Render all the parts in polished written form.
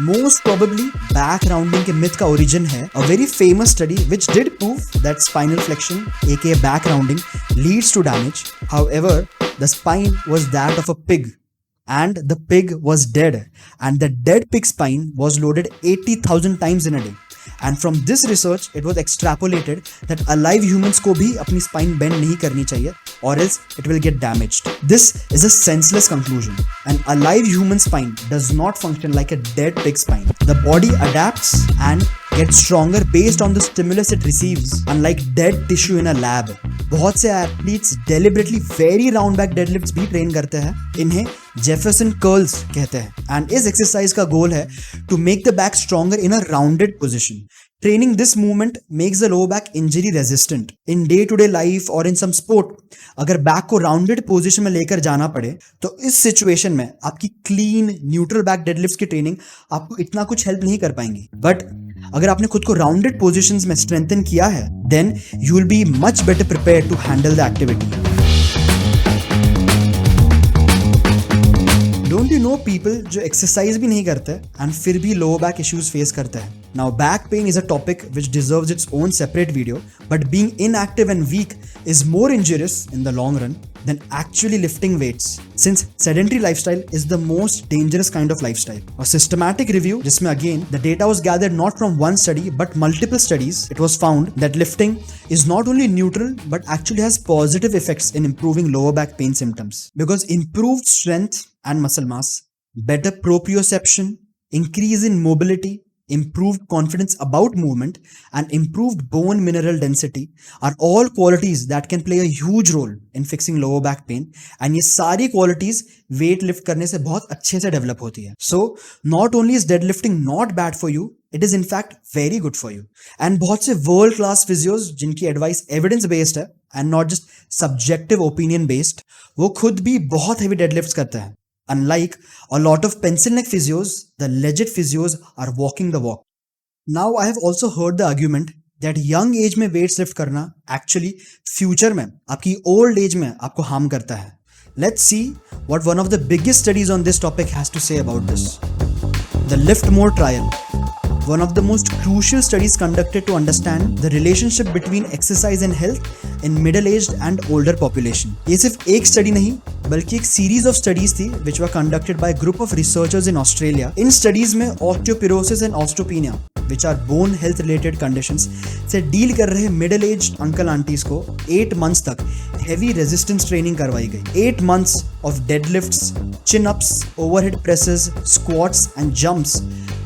Most probably back rounding के myth का origin है a very famous study which did prove that spinal flexion aka back rounding leads to damage. However, the spine was that of a pig and the pig was dead, and the dead pig spine was loaded 80,000 times in a day. And from this research, it was extrapolated that alive humans को भी अपनी spine bend नहीं करनी चाहिए, or else it will get damaged. This is a senseless conclusion. An alive human spine does not function like a dead pig spine. The body adapts and gets stronger based on the stimulus it receives, unlike dead tissue in a lab. बहुत से athletes deliberately very round back deadlifts भी train करते हैं. इन्हें Jefferson curls कहते हैं. And इस exercise का goal है to make the back stronger in a rounded position. Training this movement makes the lower back injury resistant. In day-to-day life or in some sport, अगर back को rounded position में लेकर जाना पड़े तो इस सिचुएशन में आपकी क्लीन न्यूट्रल बैक डेडलिफ्ट्स की ट्रेनिंग आपको इतना कुछ हेल्प नहीं कर पाएंगी. बट अगर आपने खुद को राउंडेड पोजीशंस में स्ट्रेंथन किया है, then you will be much better prepared to handle the activity. Don't you know people जो एक्सरसाइज भी नहीं करते एंड फिर भी लोअर बैक इश्यूज फेस करते हैं. Now back pain is a topic which deserves its own separate video, but being inactive and weak is more injurious in the long run than actually lifting weights, since sedentary lifestyle is the most dangerous kind of lifestyle. A systematic review जिसमें again the data was gathered not from one study but multiple studies, it was found that lifting is not only neutral but actually has positive effects in improving lower back pain symptoms, because improved strength and muscle mass, better proprioception, increase in mobility, improved confidence about movement, and improved bone mineral density are all qualities that can play a huge role in fixing lower back pain. And ये सारी qualities weight lift करने से बहुत अच्छे से develop होती है. So not only is deadlifting not bad for you, it is in fact very good for you. And बहुत से world class physios जिनकी advice evidence based है and not just subjective opinion based, वो खुद भी बहुत heavy deadlifts करते हैं. Unlike a lot of pencil neck physios, the legit physios are walking the walk. Now I have also heard the argument that young age में weights lift करना actually future में आपकी old age में आपको harm करता है. Let's see what one of the biggest studies on this topic has to say about this. The Lift More trial. One of the most crucial studies conducted to understand the relationship between exercise and health in middle-aged and older population. ये सिर्फ एक study नहीं बल्कि एक series of studies थी which were conducted by a group of researchers in Australia. In studies में osteoporosis and osteopenia, which are bone health related conditions, से deal कर रहे मिडिल एज अंकल आंटीज को 8 months तक heavy resistance training करवाई गई. 8 months of deadlifts, chin-ups, overhead presses, squats and jumps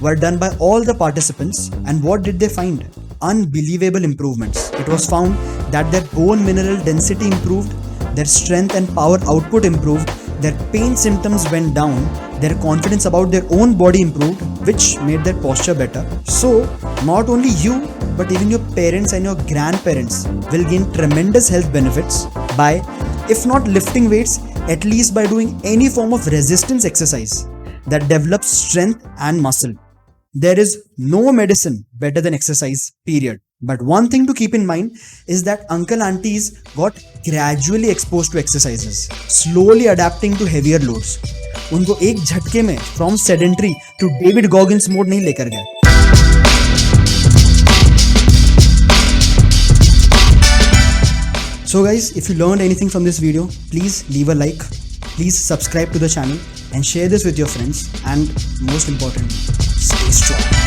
were done by all the participants, and what did they find? Unbelievable improvements. It was found that their bone mineral density improved, their strength and power output improved, their pain symptoms went down, their confidence about their own body improved, which made their posture better. So, not only you, but even your parents and your grandparents will gain tremendous health benefits by, if not lifting weights, at least by doing any form of resistance exercise that develops strength and muscle. There is no medicine better than exercise, period. But one thing to keep in mind is that uncle aunties got gradually exposed to exercises, slowly adapting to heavier loads. उनको एक झटके में from sedentary to David Goggins mode नहीं लेकर गए. So guys, if you learned anything from this video, please leave a like, please subscribe to the channel and share this with your friends, and most importantly, stay strong.